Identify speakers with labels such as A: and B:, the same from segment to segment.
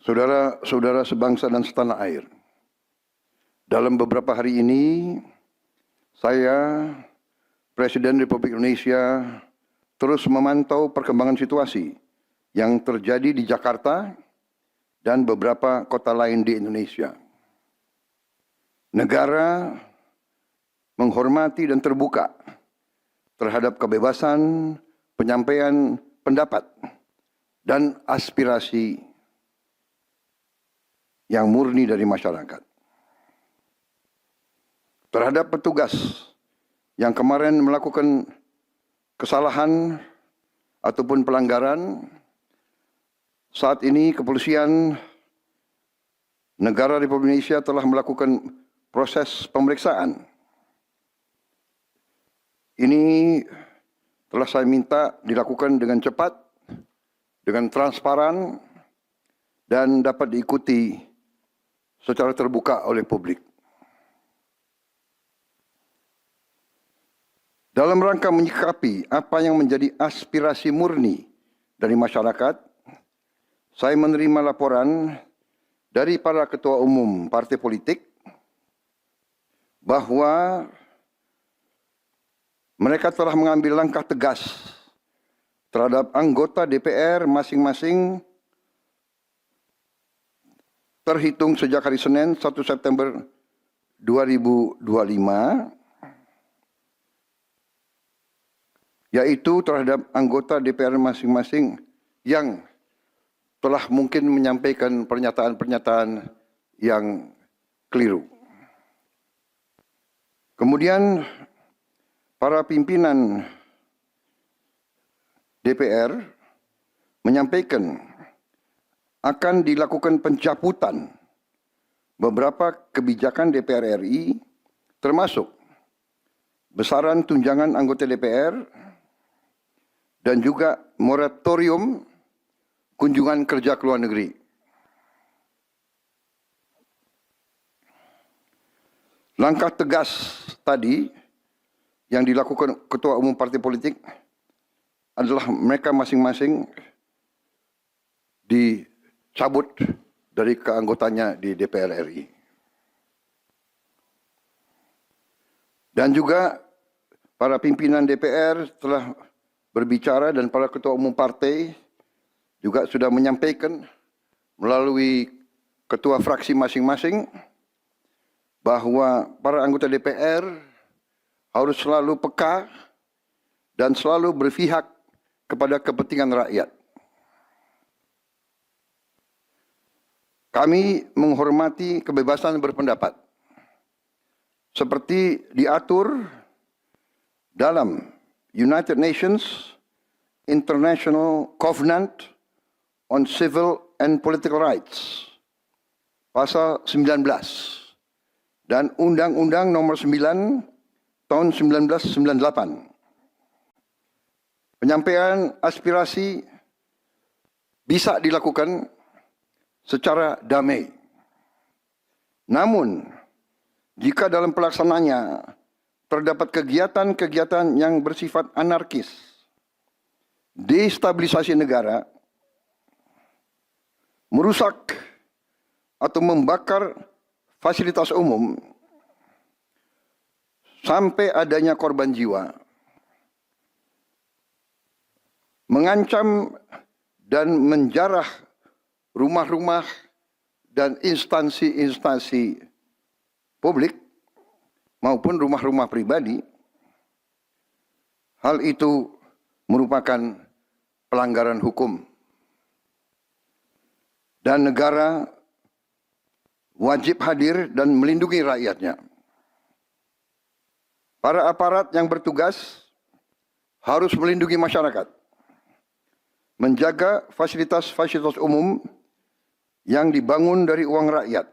A: Saudara-saudara sebangsa dan setanah air, dalam beberapa hari ini, saya, Presiden Republik Indonesia, terus memantau perkembangan situasi yang terjadi di Jakarta dan beberapa kota lain di Indonesia. Negara menghormati dan terbuka terhadap kebebasan penyampaian pendapat dan aspirasi yang murni dari masyarakat. Terhadap petugas yang kemarin melakukan kesalahan ataupun pelanggaran, saat ini kepolisian negara Republik Indonesia telah melakukan proses pemeriksaan. Ini telah saya minta dilakukan dengan cepat, dengan transparan, dan dapat diikuti secara terbuka oleh publik. Dalam rangka menyikapi apa yang menjadi aspirasi murni dari masyarakat, saya menerima laporan dari para ketua umum partai politik bahwa mereka telah mengambil langkah tegas terhadap anggota DPR masing-masing terhitung sejak hari Senin 1 September 2025, yaitu terhadap anggota DPR masing-masing yang telah mungkin menyampaikan pernyataan-pernyataan yang keliru. Kemudian para pimpinan DPR menyampaikan akan dilakukan pencabutan beberapa kebijakan DPR RI, termasuk besaran tunjangan anggota DPR dan juga moratorium kunjungan kerja ke luar negeri. Langkah tegas tadi yang dilakukan ketua umum partai politik adalah mereka masing-masing dicabut dari keanggotaannya di DPR RI. Dan juga para pimpinan DPR telah berbicara dan para ketua umum partai juga sudah menyampaikan melalui ketua fraksi masing-masing bahwa para anggota DPR harus selalu peka dan selalu berpihak kepada kepentingan rakyat. Kami menghormati kebebasan berpendapat seperti diatur dalam United Nations International Covenant on Civil and Political Rights, pasal 19, dan Undang-Undang nomor 9 tahun 1998. Penyampaian aspirasi bisa dilakukan secara damai. Namun, jika dalam pelaksananya terdapat kegiatan-kegiatan yang bersifat anarkis, destabilisasi negara, merusak atau membakar fasilitas umum, sampai adanya korban jiwa, mengancam dan menjarah rumah-rumah dan instansi-instansi publik maupun rumah-rumah pribadi, hal itu merupakan pelanggaran hukum. Dan negara wajib hadir dan melindungi rakyatnya. Para aparat yang bertugas harus melindungi masyarakat, menjaga fasilitas-fasilitas umum yang dibangun dari uang rakyat.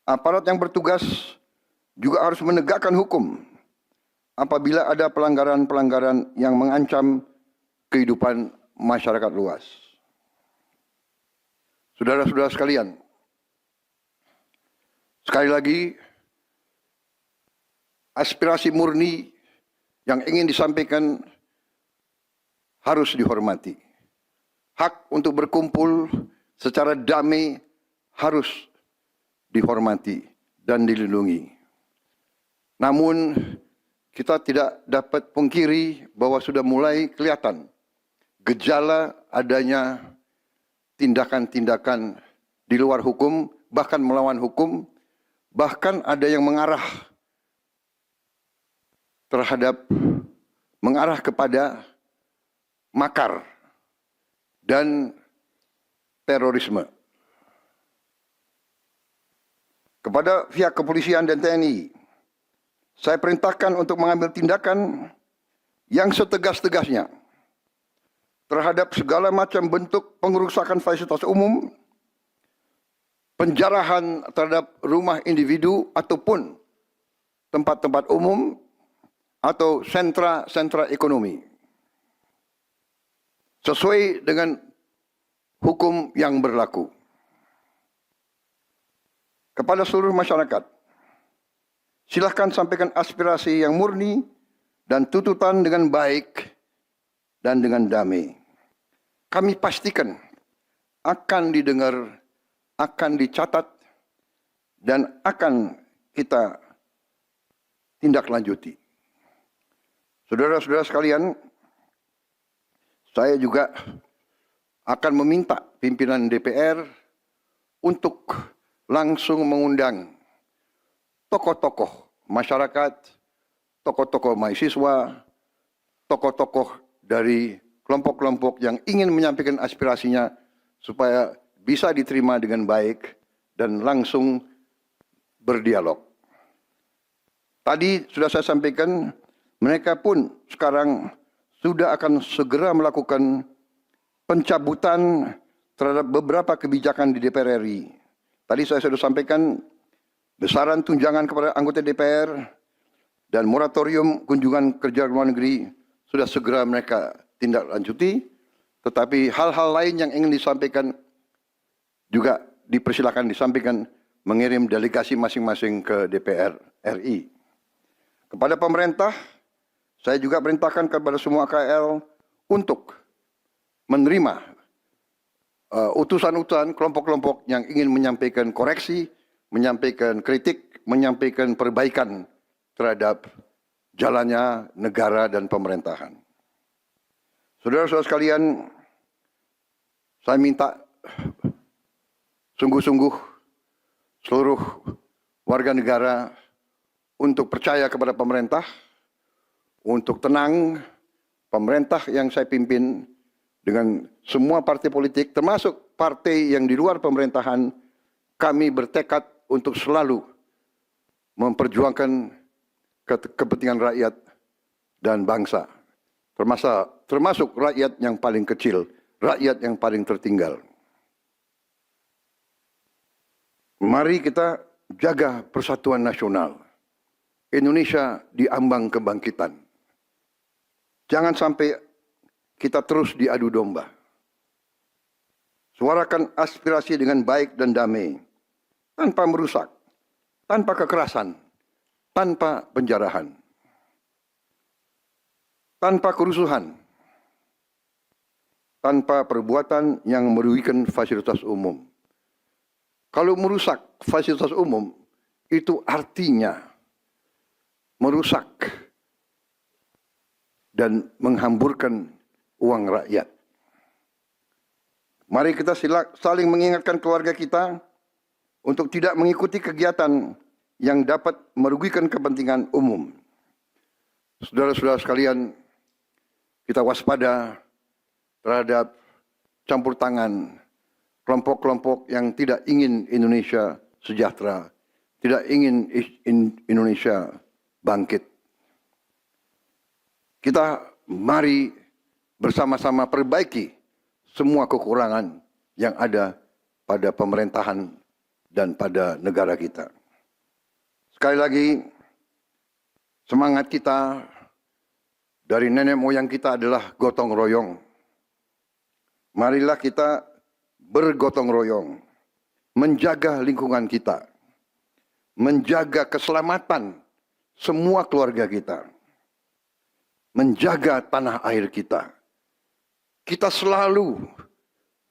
A: Aparat yang bertugas juga harus menegakkan hukum apabila ada pelanggaran-pelanggaran yang mengancam kehidupan masyarakat luas. Saudara-saudara sekalian, sekali lagi, aspirasi murni yang ingin disampaikan harus dihormati. Hak untuk berkumpul secara damai harus dihormati dan dilindungi. Namun kita tidak dapat pungkiri bahwa sudah mulai kelihatan gejala adanya tindakan-tindakan di luar hukum, bahkan melawan hukum, bahkan ada yang mengarah kepada makar dan terorisme. Kepada pihak kepolisian dan TNI, saya perintahkan untuk mengambil tindakan yang setegas-tegasnya terhadap segala macam bentuk pengerusakan fasilitas umum, penjarahan terhadap rumah individu ataupun tempat-tempat umum atau sentra-sentra ekonomi, sesuai dengan hukum yang berlaku. Kepada seluruh masyarakat, silakan sampaikan aspirasi yang murni dan tuntutan dengan baik dan dengan damai. Kami pastikan akan didengar, akan dicatat, dan akan kita tindak lanjuti. Saudara-saudara sekalian, saya juga akan meminta pimpinan DPR untuk langsung mengundang tokoh-tokoh masyarakat, tokoh-tokoh mahasiswa, tokoh-tokoh dari kelompok-kelompok yang ingin menyampaikan aspirasinya supaya bisa diterima dengan baik dan langsung berdialog. Tadi sudah saya sampaikan, mereka pun sekarang sudah akan segera melakukan pencabutan terhadap beberapa kebijakan di DPR RI. Tadi saya sudah sampaikan besaran tunjangan kepada anggota DPR dan moratorium kunjungan kerja luar negeri sudah segera mereka tindak lanjuti, tetapi hal-hal lain yang ingin disampaikan juga dipersilakan disampaikan mengirim delegasi masing-masing ke DPR RI. Kepada pemerintah, saya juga perintahkan kepada semua KL untuk menerima utusan-utusan kelompok-kelompok yang ingin menyampaikan koreksi, menyampaikan kritik, menyampaikan perbaikan terhadap jalannya negara dan pemerintahan. Saudara-saudara sekalian, saya minta sungguh-sungguh seluruh warga negara untuk percaya kepada pemerintah, untuk tenang. Pemerintah yang saya pimpin dengan semua partai politik, termasuk partai yang di luar pemerintahan, kami bertekad untuk selalu memperjuangkan kepentingan rakyat dan bangsa. Termasuk rakyat yang paling kecil, rakyat yang paling tertinggal. Mari kita jaga persatuan nasional. Indonesia di ambang kebangkitan. Jangan sampai kita terus diadu domba. Suarakan aspirasi dengan baik dan damai, tanpa merusak, tanpa kekerasan, tanpa penjarahan, tanpa kerusuhan, tanpa perbuatan yang merugikan fasilitas umum. Kalau merusak fasilitas umum, itu artinya merusak dan menghamburkan uang rakyat. Mari kita saling mengingatkan keluarga kita untuk tidak mengikuti kegiatan yang dapat merugikan kepentingan umum. Saudara-saudara sekalian, kita waspada terhadap campur tangan kelompok-kelompok yang tidak ingin Indonesia sejahtera, tidak ingin Indonesia bangkit. Kita mari bersama-sama perbaiki semua kekurangan yang ada pada pemerintahan dan pada negara kita. Sekali lagi, semangat kita dari nenek moyang kita adalah gotong royong. Marilah kita bergotong royong, menjaga lingkungan kita, menjaga keselamatan semua keluarga kita, menjaga tanah air kita. Kita selalu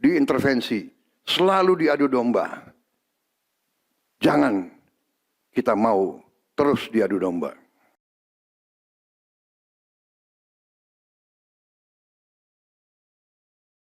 A: diintervensi, selalu diadu domba. Jangan kita mau terus diadu domba.